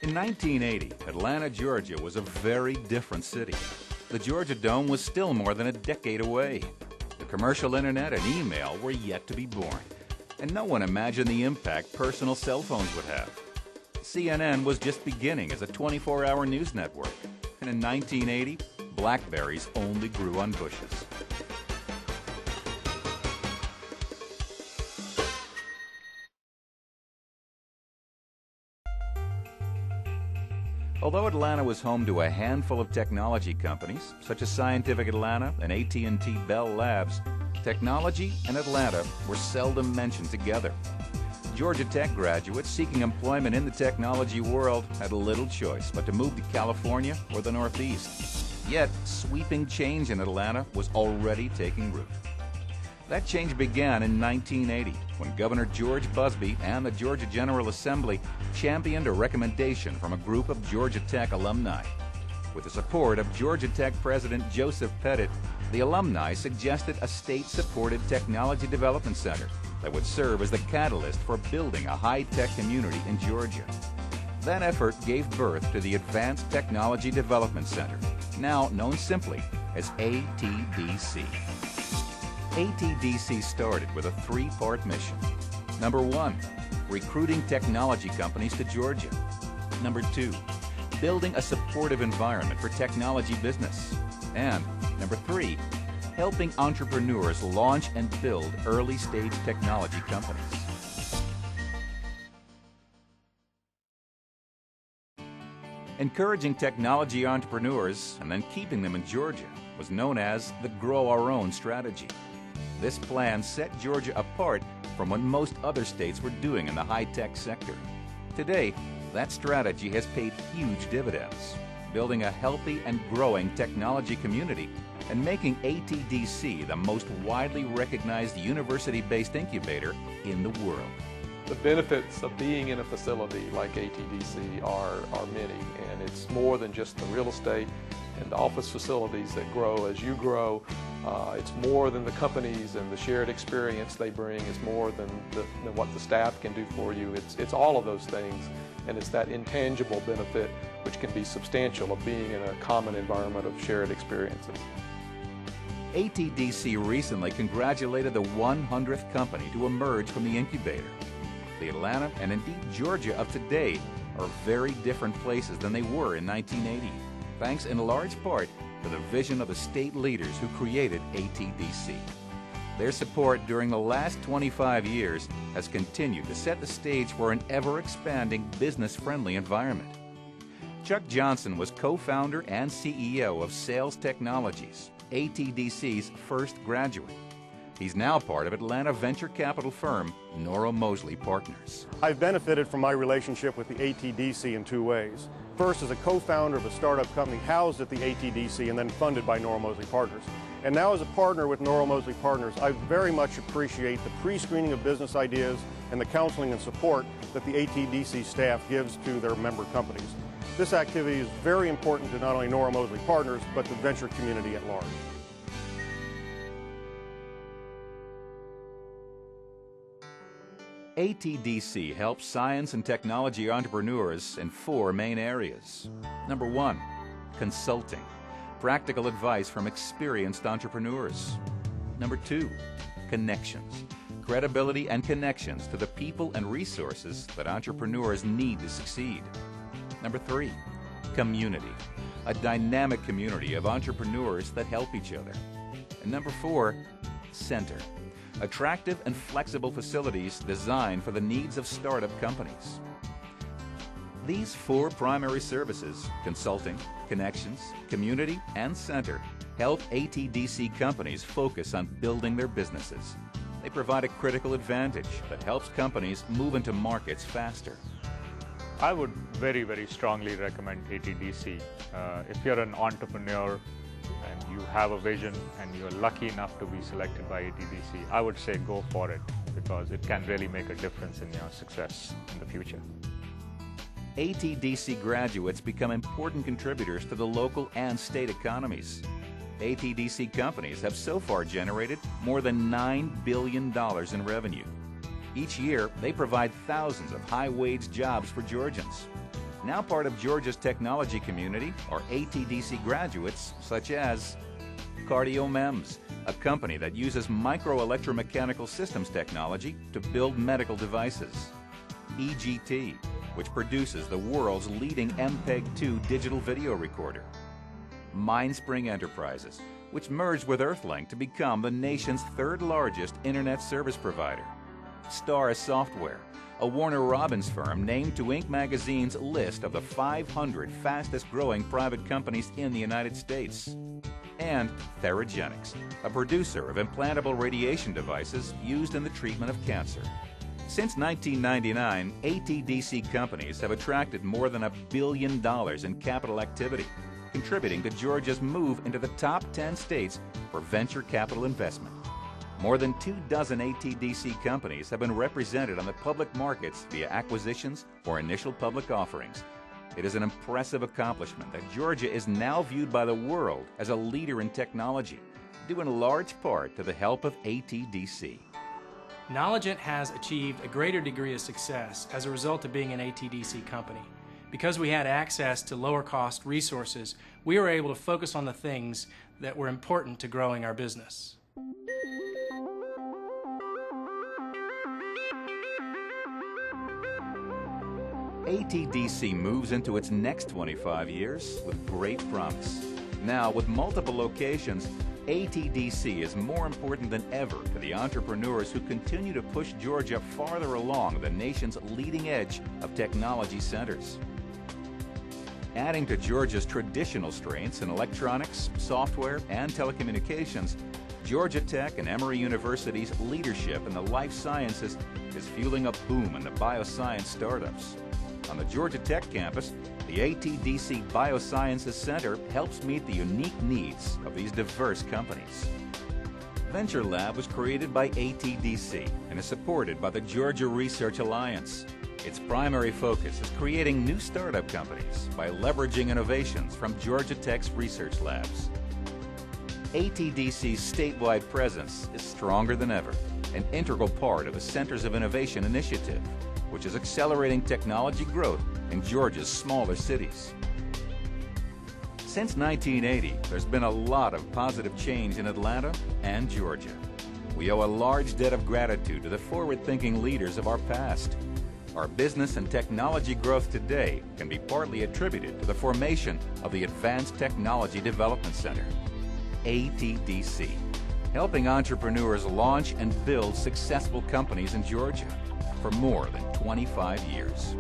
In 1980, Atlanta, Georgia was a very different city. The Georgia Dome was still more than a decade away. The commercial internet and email were yet to be born, and no one imagined the impact personal cell phones would have. CNN was just beginning as a 24-hour news network, and in 1980, BlackBerries only grew on bushes. Although Atlanta was home to a handful of technology companies, such as Scientific Atlanta and AT&T Bell Labs, technology and Atlanta were seldom mentioned together. Georgia Tech graduates seeking employment in the technology world had little choice but to move to California or the Northeast. Yet, sweeping change in Atlanta was already taking root. That change began in 1980 when Governor George Busbee and the Georgia General Assembly championed a recommendation from a group of Georgia Tech alumni. With the support of Georgia Tech President Joseph Pettit, the alumni suggested a state-supported technology development center that would serve as the catalyst for building a high-tech community in Georgia. That effort gave birth to the Advanced Technology Development Center, now known simply as ATDC. ATDC started with a three-part mission. Number 1, recruiting technology companies to Georgia. Number 2, building a supportive environment for technology business. And number 3, helping entrepreneurs launch and build early-stage technology companies. Encouraging technology entrepreneurs and then keeping them in Georgia was known as the Grow Our Own strategy. This plan set Georgia apart from what most other states were doing in the high-tech sector. Today, that strategy has paid huge dividends, building a healthy and growing technology community and making ATDC the most widely recognized university-based incubator in the world. The benefits of being in a facility like ATDC are many, and it's more than just the real estate and office facilities that grow as you grow. It's more than the companies and the shared experience they bring. It's more than what the staff can do for you. It's all of those things, and it's that intangible benefit which can be substantial of being in a common environment of shared experiences. ATDC recently congratulated the 100th company to emerge from the incubator. The Atlanta and indeed Georgia of today are very different places than they were in 1980, thanks in large part to the vision of the state leaders who created ATDC. Their support during the last 25 years has continued to set the stage for an ever-expanding business-friendly environment. Chuck Johnson was co-founder and CEO of Sales Technologies, ATDC's first graduate. He's now part of Atlanta venture capital firm Norrell Mosley Partners. I've benefited from my relationship with the ATDC in two ways. First, as a co-founder of a startup company housed at the ATDC and then funded by Norrell Mosley Partners. And now as a partner with Norrell Mosley Partners, I very much appreciate the pre-screening of business ideas and the counseling and support that the ATDC staff gives to their member companies. This activity is very important to not only Norrell Mosley Partners, but the venture community at large. ATDC helps science and technology entrepreneurs in 4 main areas. Number 1, consulting, practical advice from experienced entrepreneurs. Number 2, connections, credibility and connections to the people and resources that entrepreneurs need to succeed. Number 3, community, a dynamic community of entrepreneurs that help each other. And number 4, center, attractive and flexible facilities designed for the needs of startup companies. These 4 primary services, consulting, connections, community, and center, help ATDC companies focus on building their businesses. They provide a critical advantage that helps companies move into markets faster. I would very, very strongly recommend ATDC. If you're an entrepreneur and you have a vision and you're lucky enough to be selected by ATDC, I would say go for it because it can really make a difference in your success in the future. ATDC graduates become important contributors to the local and state economies. ATDC companies have so far generated more than $9 billion in revenue. Each year, they provide thousands of high-wage jobs for Georgians. Now part of Georgia's technology community are ATDC graduates such as CardioMEMS, a company that uses microelectromechanical systems technology to build medical devices. EGT, which produces the world's leading MPEG-2 digital video recorder. Mindspring Enterprises, which merged with Earthlink to become the nation's third largest internet service provider. Star Software, a Warner Robins firm named to Inc. magazine's list of the 500 fastest growing private companies in the United States. And Theragenics, a producer of implantable radiation devices used in the treatment of cancer. Since 1999, ATDC companies have attracted more than $1 billion in capital activity, contributing to Georgia's move into the top 10 states for venture capital investment. More than 24 ATDC companies have been represented on the public markets via acquisitions or initial public offerings. It is an impressive accomplishment that Georgia is now viewed by the world as a leader in technology, due in large part to the help of ATDC. Knowledgent has achieved a greater degree of success as a result of being an ATDC company. Because we had access to lower cost resources, we were able to focus on the things that were important to growing our business. ATDC moves into its next 25 years with great promise. Now, with multiple locations, ATDC is more important than ever to the entrepreneurs who continue to push Georgia farther along the nation's leading edge of technology centers. Adding to Georgia's traditional strengths in electronics, software, and telecommunications, Georgia Tech and Emory University's leadership in the life sciences is fueling a boom in the bioscience startups. On the Georgia Tech campus, the ATDC Biosciences Center helps meet the unique needs of these diverse companies. Venture Lab was created by ATDC and is supported by the Georgia Research Alliance. Its primary focus is creating new startup companies by leveraging innovations from Georgia Tech's research labs. ATDC's statewide presence is stronger than ever, an integral part of the Centers of Innovation initiative, which is accelerating technology growth in Georgia's smaller cities. Since 1980, there's been a lot of positive change in Atlanta and Georgia. We owe a large debt of gratitude to the forward-thinking leaders of our past. Our business and technology growth today can be partly attributed to the formation of the Advanced Technology Development Center, ATDC, helping entrepreneurs launch and build successful companies in Georgia for more than 25 years.